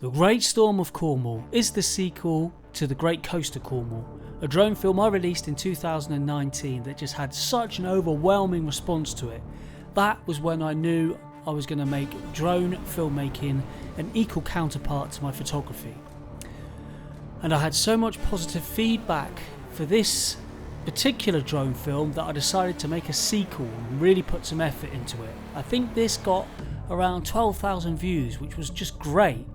The Great Storm of Cornwall is the sequel to The Great Coast of Cornwall, a drone film I released in 2019 that just had such an overwhelming response to it. That was when I knew I was going to make drone filmmaking an equal counterpart to my photography. And I had so much positive feedback for this particular drone film that I decided to make a sequel and really put some effort into it. I think this got around 12,000 views, which was just great.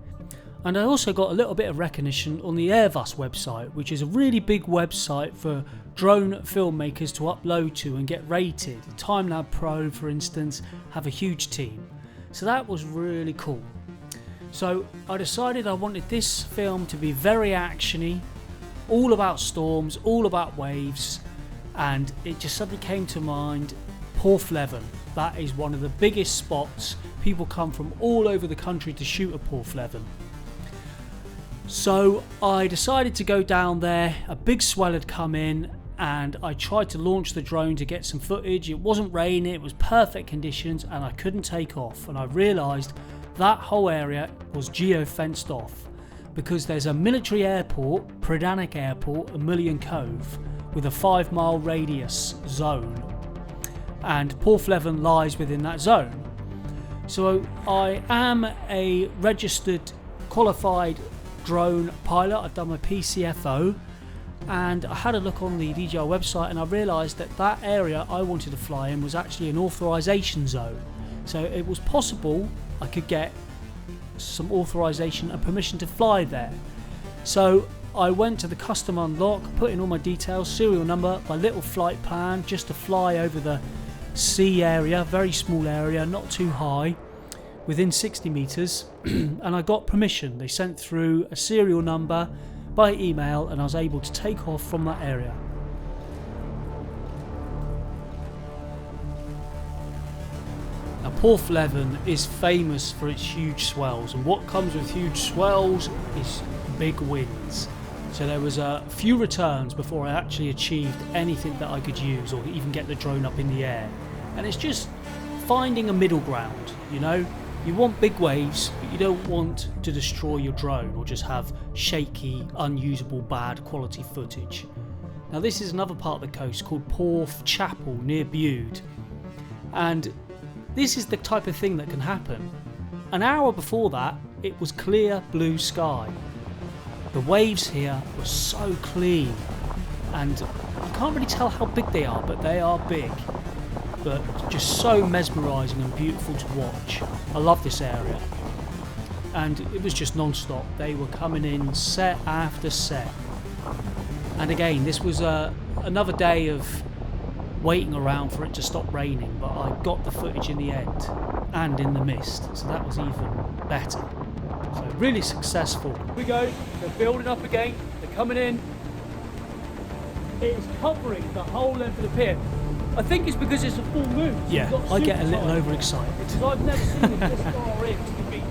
And I also got a little bit of recognition on the Airbus website, which is a really big website for drone filmmakers to upload to and get rated. TimeLab Pro, for instance, have a huge team. So that was really cool. So I decided I wanted this film to be very actiony, all about storms, all about waves, and it just suddenly came to mind Porthleven. That is one of the biggest spots. People come from all over the country to shoot at Porthleven. So I decided to go down there. A big swell had come in and I tried to launch the drone to get some footage. It wasn't raining, it was perfect conditions, and I couldn't take off. And I realised that whole area was geo-fenced off because there's a military airport, Predannick Airport, in Mullion Cove, with a 5-mile radius zone, and Porthleven lies within that zone. So I am a registered, qualified drone pilot. I've done my PCFO, and I had a look on the DJI website and I realised that that area I wanted to fly in was actually an authorisation zone. So it was possible I could get some authorisation and permission to fly there. So I went to the custom unlock, put in all my details, serial number, my little flight plan, just to fly over the sea area, very small area, not too high, within 60 metres, and I got permission. They sent through a serial number by email and I was able to take off from that area. Now Porthleven is famous for its huge swells, and what comes with huge swells is big winds. So there was a few returns before I actually achieved anything that I could use or even get the drone up in the air. And it's just finding a middle ground, you know? You want big waves, but you don't want to destroy your drone or just have shaky, unusable, bad quality footage. Now this is another part of the coast called Porth Chapel near Bude, and this is the type of thing that can happen. An hour before that, it was clear blue sky. The waves here were so clean, and you can't really tell how big they are, but they are big. But just so mesmerising and beautiful to watch. I love this area, and it was just non-stop. They were coming in set after set, and again this was another day of waiting around for it to stop raining, but I got the footage in the end and in the mist, so that was even better. So really successful. Here we go, they're building up again, they're coming in. It is covering the whole length of the pier. I think it's because it's a full moon. So yeah, I get a little overexcited. Because I've never seen it this far into the beach.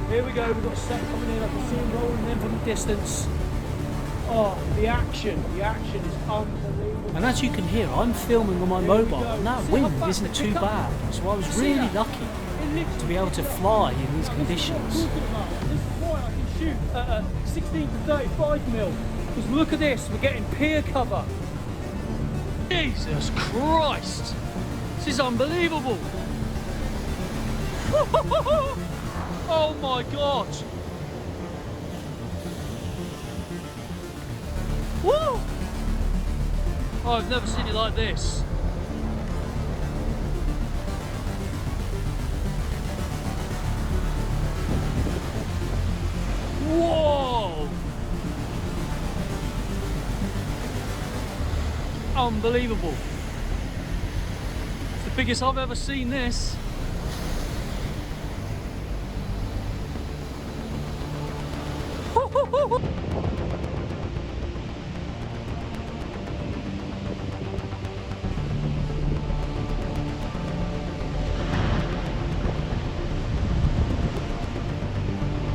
Here we go, we've got a set coming in. I can see them rolling in from the distance. Oh, the action is unbelievable. And as you can hear, I'm filming on my mobile, and that wind isn't too bad. So I was really lucky to be able to fly in these conditions. This is why I can shoot at 16 to 35 mil. Because look at this, we're getting pier cover. Jesus Christ! This is unbelievable! Oh my God! Woo! Oh, I've never seen it like this. Whoa! Unbelievable. It's the biggest I've ever seen this.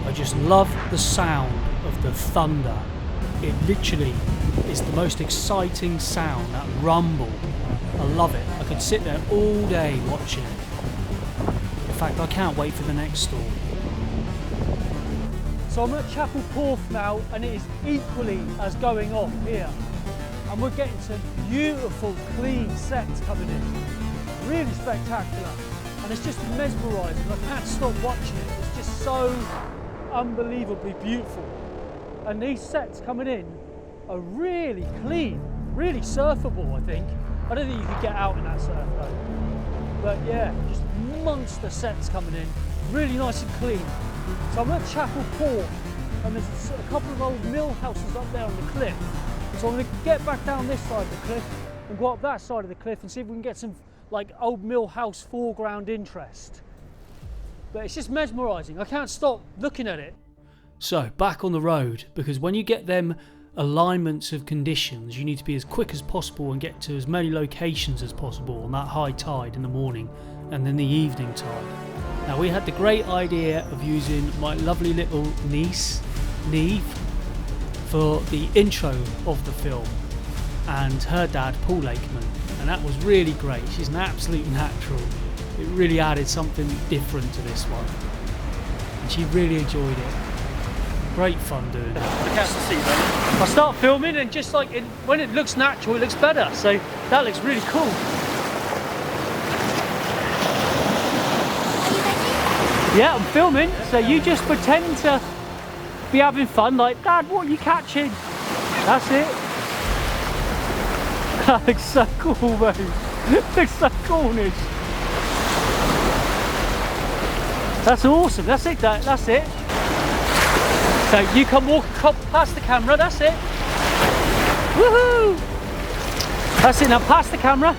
I just love the sound of the thunder. It literally is the most exciting sound, that rumble. I love it. I could sit there all day watching it. In fact, I can't wait for the next storm. So I'm at Chapel Porth now, and it is equally as going off here. And we're getting some beautiful, clean sets coming in. Really spectacular. And it's just mesmerising. I can't stop watching it. It's just so unbelievably beautiful. And these sets coming in are really clean, really surfable, I think. I don't think you could get out in that surf though. But yeah, just monster sets coming in, really nice and clean. So I'm at Chapel Porth, and there's a couple of old mill houses up there on the cliff. So I'm going to get back down this side of the cliff and go up that side of the cliff and see if we can get some like old mill house foreground interest. But it's just mesmerising. I can't stop looking at it. So back on the road, because when you get them alignments of conditions, you need to be as quick as possible and get to as many locations as possible on that high tide in the morning and then the evening tide. Now we had the great idea of using my lovely little niece, Neve, for the intro of the film, and her dad, Paul Lakeman, and that was really great. She's an absolute natural. It really added something different to this one, and she really enjoyed it. Great fun doing it. I start filming, and just like when it looks natural, it looks better. So that looks really cool. Are you ready? Yeah, I'm filming. So you just pretend to be having fun, like, Dad, what are you catching? That's it. That looks so cool, mate. Looks so cornish. That's awesome. That's it. That's it. So you can walk past the camera, that's it. Woohoo! That's it, now past the camera.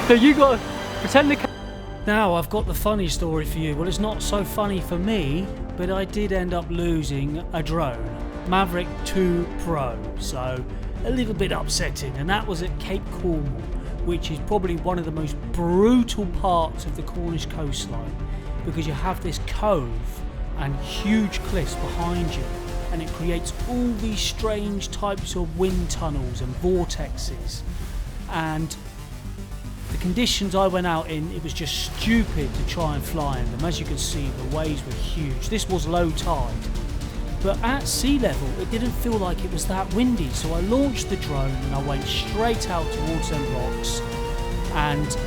So you got to pretend the camera. Now I've got the funny story for you. Well, it's not so funny for me, but I did end up losing a drone, Maverick 2 Pro, so a little bit upsetting, and that was at Cape Cornwall, which is probably one of the most brutal parts of the Cornish coastline, because you have this cove and huge cliffs behind you, and it creates all these strange types of wind tunnels and vortexes, and the conditions I went out in, it was just stupid to try and fly in them. As you can see, the waves were huge. This was low tide, but at sea level it didn't feel like it was that windy, so I launched the drone and I went straight out towards them rocks, and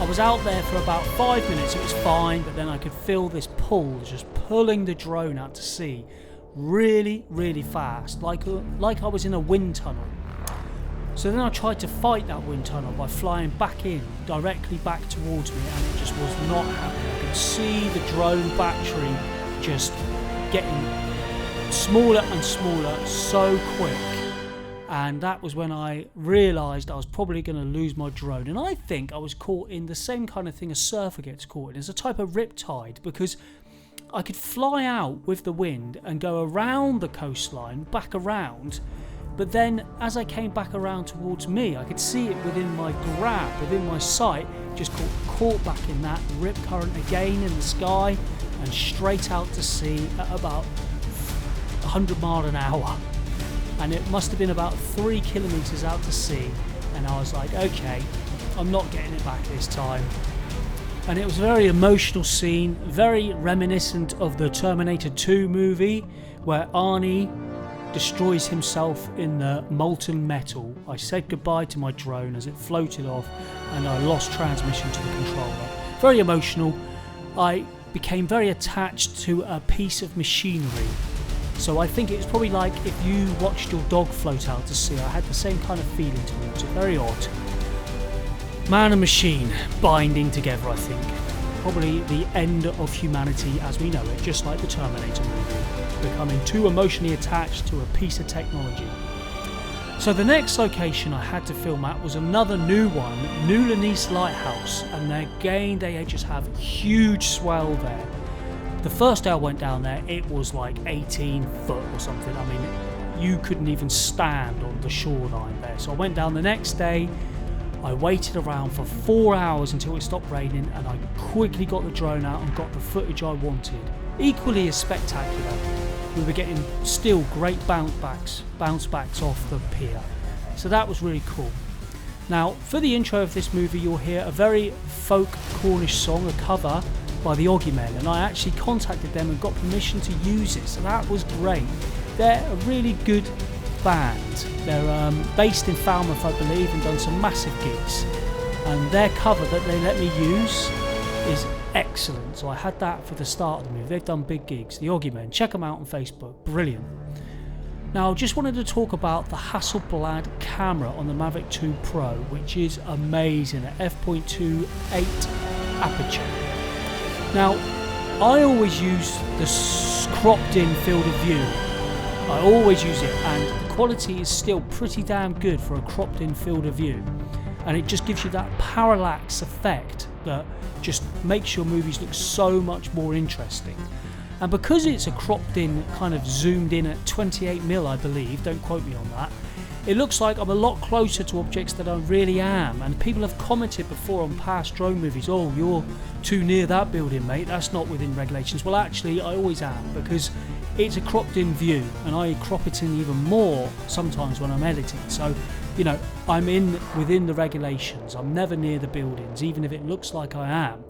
I was out there for about 5 minutes. It was fine, but then I could feel this pull just pulling the drone out to sea really, really fast, like I was in a wind tunnel. So then I tried to fight that wind tunnel by flying back in, directly back towards me, and it just was not happening. I could see the drone battery just getting smaller and smaller so quick. And that was when I realised I was probably going to lose my drone. And I think I was caught in the same kind of thing a surfer gets caught in. It's a type of riptide, because I could fly out with the wind and go around the coastline, back around. But then as I came back around towards me, I could see it within my grab, within my sight, just caught back in that rip current again in the sky and straight out to sea at about 100 miles an hour. And it must have been about 3 kilometres out to sea, and I was like, okay, I'm not getting it back this time. And it was a very emotional scene, very reminiscent of the Terminator 2 movie, where Arnie destroys himself in the molten metal. I said goodbye to my drone as it floated off, and I lost transmission to the controller. Very emotional. I became very attached to a piece of machinery. So I think it's probably like if you watched your dog float out to sea. I had the same kind of feeling towards it. Very odd. Man and machine binding together, I think. Probably the end of humanity as we know it, just like the Terminator movie, becoming too emotionally attached to a piece of technology. So the next location I had to film at was another new one, New Lanise Lighthouse, and again they just have huge swell there. The first day I went down there, it was like 18 foot or something. I mean, you couldn't even stand on the shoreline there. So I went down the next day. I waited around for 4 hours until it stopped raining, and I quickly got the drone out and got the footage I wanted. Equally as spectacular, we were getting still great bounce backs off the pier. So that was really cool. Now, for the intro of this movie, you'll hear a very folk Cornish song, a cover by the Oggy Men, and I actually contacted them and got permission to use it, so that was great. They're a really good band. They're based in Falmouth, I believe, and done some massive gigs, and their cover that they let me use is excellent. So I had that for the start of the movie. They've done big gigs, the Oggy Men. Check them out on Facebook, brilliant. Now, just wanted to talk about the Hasselblad camera on the Mavic 2 Pro, which is amazing at f.28 aperture. Now, I always use the cropped in field of view. I always use it, and the quality is still pretty damn good for a cropped in field of view. And it just gives you that parallax effect that just makes your movies look so much more interesting. And because it's a cropped in, kind of zoomed in at 28mm, I believe, don't quote me on that, it looks like I'm a lot closer to objects than I really am. And people have commented before on past drone movies, oh, you're too near that building, mate, that's not within regulations. Well, actually, I always am, because it's a cropped in view, and I crop it in even more sometimes when I'm editing. So, you know, I'm within the regulations. I'm never near the buildings, even if it looks like I am.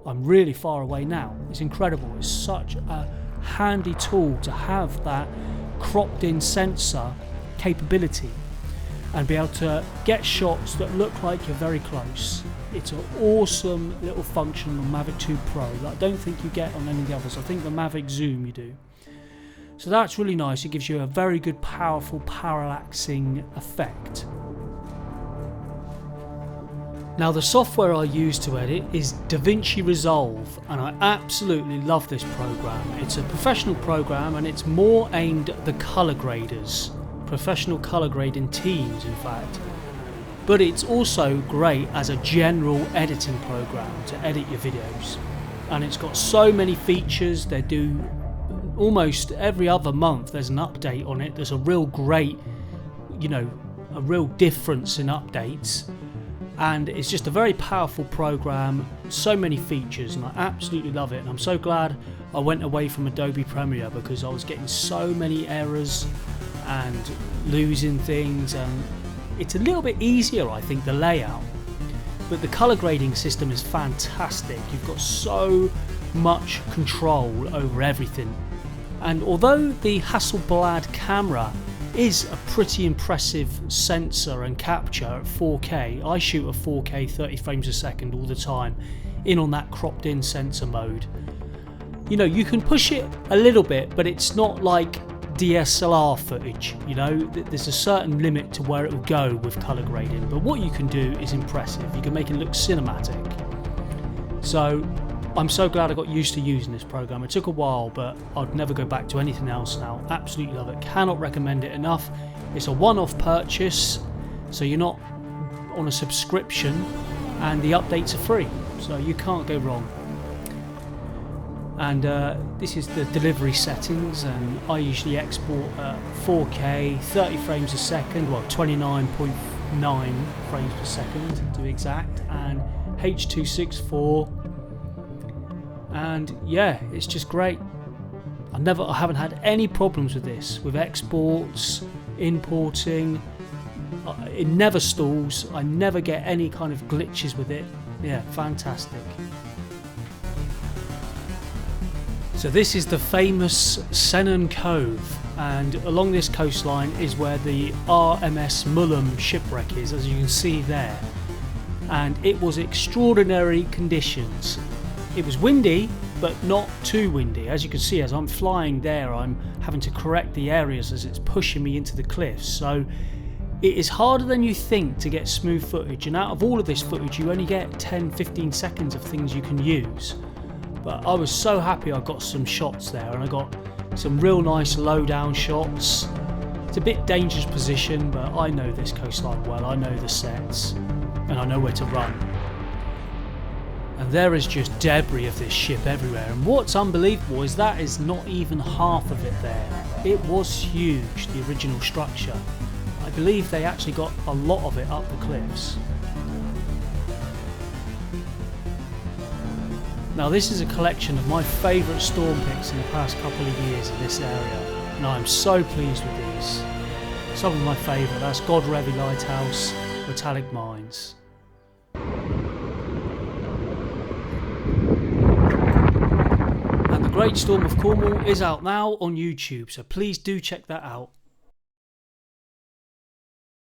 I'm really far away now. It's incredible. It's such a handy tool to have that cropped in sensor capability and be able to get shots that look like you're very close. It's an awesome little function on Mavic 2 Pro that I don't think you get on any of the others. I think the Mavic Zoom you do. So that's really nice. It gives you a very good, powerful parallaxing effect. Now, the software I use to edit is DaVinci Resolve, and I absolutely love this program. It's a professional program, and it's more aimed at the colour graders, professional colour grading teams in fact. But it's also great as a general editing program to edit your videos. And it's got so many features. They do almost every other month there's an update on it. There's a real great, you know, a real difference in updates. And it's just a very powerful program, so many features, and I absolutely love it. And I'm so glad I went away from Adobe Premiere, because I was getting so many errors and losing things, and it's a little bit easier, I think, the layout. But the colour grading system is fantastic. You've got so much control over everything. And although the Hasselblad camera is a pretty impressive sensor and capture at 4K. I shoot at 4K 30 frames a second all the time in on that cropped in sensor mode. You know, you can push it a little bit, but it's not like DSLR footage, you know. There's a certain limit to where it will go with colour grading, but what you can do is impressive. You can make it look cinematic. So I'm so glad I got used to using this program. It took a while, but I'd never go back to anything else now. Absolutely love it. Cannot recommend it enough. It's a one-off purchase, so you're not on a subscription, and the updates are free, so you can't go wrong. And this is the delivery settings, and I usually export 4K 30 frames a second, well 29.9 frames per second to be exact, and H.264. And yeah, it's just great. I haven't had any problems with this, with exports, importing. It never stalls. I never get any kind of glitches with it. Yeah, fantastic. So this is the famous Sennen Cove, and along this coastline is where the RMS Mullum shipwreck is, as you can see there. And it was extraordinary conditions. It was windy, but not too windy. As you can see, as I'm flying there, I'm having to correct the areas as it's pushing me into the cliffs. So it is harder than you think to get smooth footage, and out of all of this footage you only get 10-15 seconds of things you can use. But I was so happy I got some shots there, and I got some real nice low down shots. It's a bit dangerous position, but I know this coastline well. I know the sets, and I know where to run. And there is just debris of this ship everywhere, and what's unbelievable is that is not even half of it there. It was huge, the original structure. I believe they actually got a lot of it up the cliffs. Now this is a collection of my favourite storm pics in the past couple of years in this area, and I'm so pleased with these. Some of my favourite, that's Godrevy Lighthouse, Metallic Mines. Great Storm of Cornwall is out now on YouTube, so please do check that out.